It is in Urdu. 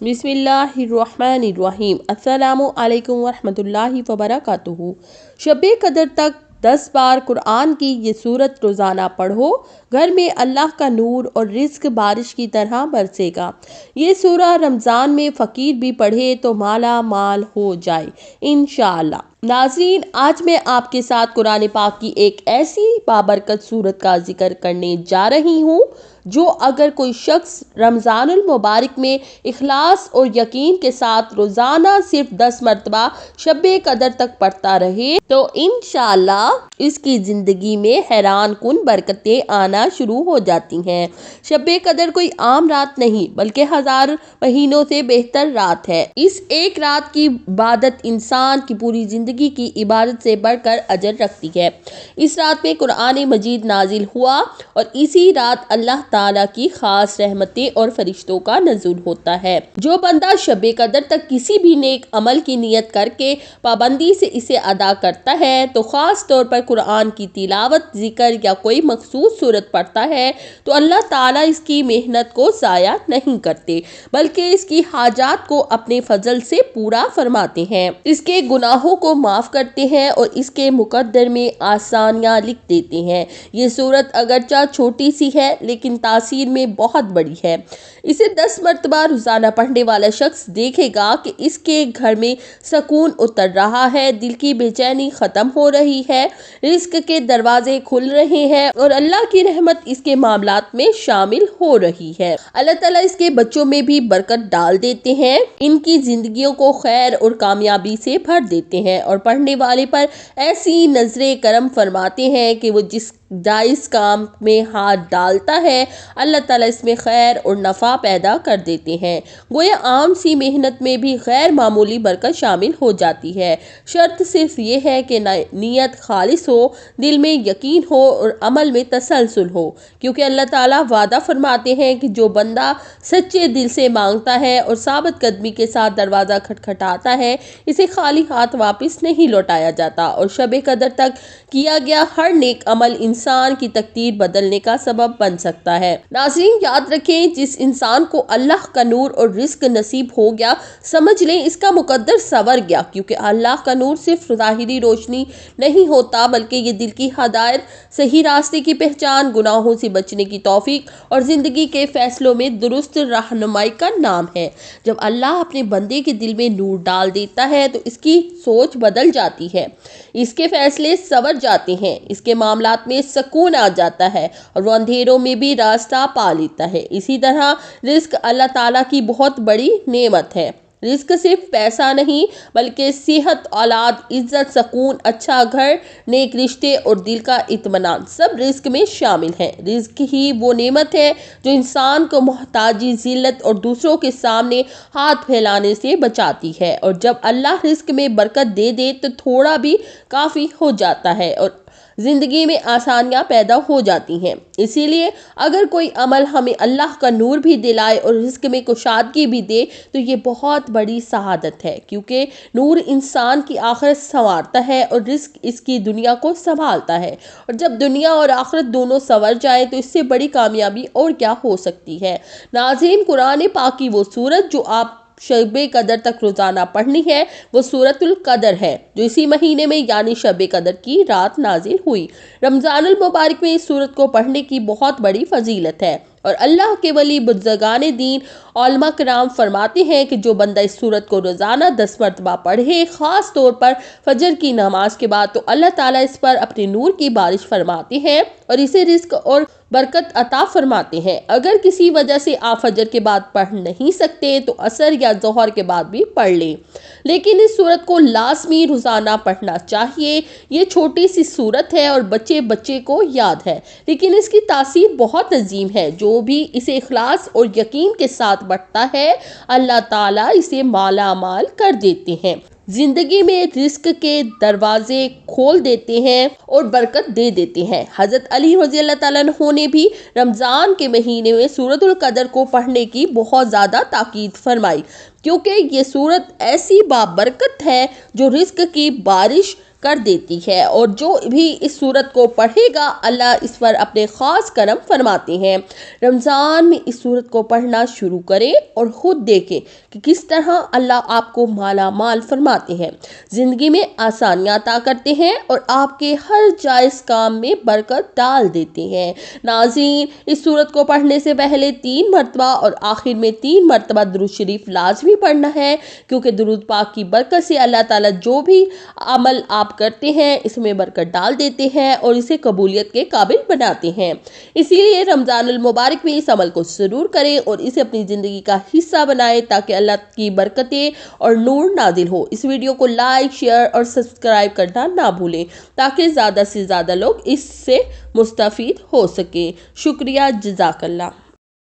بسم اللہ الرحمن الرحیم۔ السلام علیکم ورحمۃ اللہ وبرکاتہ۔ شب قدر تک 10 بار قرآن کی یہ سورت روزانہ پڑھو، گھر میں اللہ کا نور اور رزق بارش کی طرح برسے گا۔ یہ سورہ رمضان میں فقیر بھی پڑھے تو مالا مال ہو جائے انشاءاللہ۔ ناظرین، آج میں آپ کے ساتھ قرآن پاک کی ایک ایسی بابرکت سورت کا ذکر کرنے جا رہی ہوں جو اگر کوئی شخص رمضان المبارک میں اخلاص اور یقین کے ساتھ روزانہ صرف 10 مرتبہ شب قدر تک پڑھتا رہے تو انشاءاللہ اس کی زندگی میں حیران کن برکتیں آنا شروع ہو جاتی ہیں۔ شب قدر کوئی عام رات نہیں بلکہ 1000 مہینوں سے بہتر رات ہے۔ اس ایک رات کی عبادت انسان کی پوری زندگی کی عبادت سے بڑھ کر اجر رکھتی ہے۔ اس رات میں قرآن مجید نازل ہوا اور اسی رات اللہ تعالیٰ کی خاص رحمتیں اور فرشتوں کا نزول ہوتا ہے۔ جو بندہ شب قدر تک کسی بھی نیک عمل کی نیت کر کے پابندی سے اسے ادا کرتا ہے تو خاص طور پر قرآن کی تلاوت، ذکر یا کوئی مخصوص سورت پڑھتا ہے تو اللہ تعالیٰ اس کی محنت کو ضائع نہیں کرتے بلکہ اس کی حاجات کو اپنے فضل سے پورا فرماتے ہیں، اس کے گناہوں کو معاف کرتے ہیں اور اس کے مقدر میں آسانیاں لکھ دیتے ہیں۔ یہ سورت اگرچہ چھوٹی سی ہے لیکن تاثیر میں بہت بڑی ہے۔ اسے 10 مرتبہ روزانہ پڑھنے والا شخص دیکھے گا کہ اس کے گھر میں سکون اتر رہا ہے، دل کی بے چینی ختم ہو رہی ہے، رزق کے دروازے کھل رہے ہیں اور اللہ کی رحمت اس کے معاملات میں شامل ہو رہی ہے۔ اللہ تعالیٰ اس کے بچوں میں بھی برکت ڈال دیتے ہیں، ان کی زندگیوں کو خیر اور کامیابی سے بھر دیتے ہیں اور پڑھنے والے پر ایسی نظر کرم فرماتے ہیں کہ وہ جس جائز کام میں ہاتھ ڈالتا ہے اللہ تعالیٰ اس میں خیر اور نفع پیدا کر دیتے ہیں۔ گویا عام سی محنت میں بھی غیر معمولی برکت شامل ہو جاتی ہے۔ شرط صرف یہ ہے کہ نیت خالص ہو، دل میں یقین ہو اور عمل میں تسلسل ہو، کیونکہ اللہ تعالیٰ وعدہ فرماتے ہیں کہ جو بندہ سچے دل سے مانگتا ہے اور ثابت قدمی کے ساتھ دروازہ کھٹکھٹاتا ہے اسے خالی ہاتھ واپس نہیں لوٹایا جاتا، اور شب قدر تک کیا گیا ہر نیک عمل انسان کی تقدیر بدلنے کا سبب بن سکتا ہے۔ ناظرین، یاد رکھیں، جس انسان کو اللہ کا نور اور رزق نصیب ہو گیا سمجھ لیں اس کا مقدر سنور گیا، کیونکہ اللہ کا نور صرف ظاہری روشنی نہیں ہوتا بلکہ یہ دل کی ہدایت، صحیح راستے کی پہچان، گناہوں سے بچنے کی توفیق اور زندگی کے فیصلوں میں درست رہنمائی کا نام ہے۔ جب اللہ اپنے بندے کے دل میں نور ڈال دیتا ہے تو اس کی سوچ بدل جاتی ہے، اس کے فیصلے سنور جاتے ہیں، اس کے معاملات میں سکون آ جاتا ہے اور وہ اندھیروں میں بھی راستہ پا لیتا ہے۔ اسی طرح رزق اللہ تعالیٰ کی بہت بڑی نعمت ہے۔ رزق صرف پیسہ نہیں بلکہ صحت، اولاد، عزت، سکون، اچھا گھر، نیک رشتے اور دل کا اطمینان سب رزق میں شامل ہیں۔ رزق ہی وہ نعمت ہے جو انسان کو محتاجی، ذلت اور دوسروں کے سامنے ہاتھ پھیلانے سے بچاتی ہے، اور جب اللہ رزق میں برکت دے دے تو تھوڑا بھی کافی ہو جاتا ہے اور زندگی میں آسانیاں پیدا ہو جاتی ہیں۔ اسی لیے اگر کوئی عمل ہمیں اللہ کا نور بھی دلائے اور رزق میں کشادگی بھی دے تو یہ بہت بڑی سعادت ہے، کیونکہ نور انسان کی آخرت سنوارتا ہے اور رزق اس کی دنیا کو سنبھالتا ہے، اور جب دنیا اور آخرت دونوں سنور جائیں تو اس سے بڑی کامیابی اور کیا ہو سکتی ہے۔ ناظرین، قرآن پاک کی وہ سورت جو آپ شب قدر تک روزانہ پڑھنی ہے وہ سورۃ القدر ہے، جو اسی مہینے میں یعنی شب قدر کی رات نازل ہوئی۔ رمضان المبارک میں اس سورت کو پڑھنے کی بہت بڑی فضیلت ہے، اور اللہ کے ولی بزرگان دین علماء کرام فرماتے ہیں کہ جو بندہ اس سورت کو روزانہ 10 مرتبہ پڑھے، خاص طور پر فجر کی نماز کے بعد، تو اللہ تعالیٰ اس پر اپنے نور کی بارش فرماتے ہیں اور اسے رزق اور برکت عطا فرماتے ہیں۔ اگر کسی وجہ سے آپ فجر کے بعد پڑھ نہیں سکتے تو عصر یا ظہر کے بعد بھی پڑھ لیں، لیکن اس سورت کو لازمی روزانہ پڑھنا چاہیے۔ یہ چھوٹی سی سورت ہے اور بچے کو یاد ہے، لیکن اس کی تاثیر بہت عظیم ہے۔ جو بھی اسے اخلاص اور یقین کے ساتھ پڑھتا ہے اللہ تعالیٰ اسے مالا مال کر دیتے ہیں، زندگی میں رزق کے دروازے کھول دیتے ہیں اور برکت دے دیتے ہیں۔ حضرت علی رضی اللہ تعالیٰ عنہ نے بھی رمضان کے مہینے میں سورۃ القدر کو پڑھنے کی بہت زیادہ تاکید فرمائی، کیونکہ یہ سورت ایسی بابرکت ہے جو رزق کی بارش کر دیتی ہے، اور جو بھی اس سورت کو پڑھے گا اللہ اس پر اپنے خاص کرم فرماتے ہیں۔ رمضان میں اس سورت کو پڑھنا شروع کریں اور خود دیکھیں کہ کس طرح اللہ آپ کو مالا مال فرماتے ہیں، زندگی میں آسانیاں عطا کرتے ہیں اور آپ کے ہر جائز کام میں برکت ڈال دیتے ہیں۔ ناظرین، اس سورت کو پڑھنے سے پہلے 3 مرتبہ اور آخر میں 3 مرتبہ درود شریف لازمی پڑھنا ہے، کیونکہ درود پاک کی برکت سے اللہ تعالیٰ جو بھی عمل آپ کرتے ہیں اس میں برکت ڈال دیتے ہیں اور اسے قبولیت کے قابل بناتے ہیں۔ اسی لیے رمضان المبارک میں اس عمل کو ضرور کریں اور اسے اپنی زندگی کا حصہ بنائیں تاکہ اللہ کی برکتیں اور نور نازل ہو۔ اس ویڈیو کو لائک، شیئر اور سبسکرائب کرنا نہ بھولیں تاکہ زیادہ سے زیادہ لوگ اس سے مستفید ہو سکیں۔ شکریہ، جزاک اللہ۔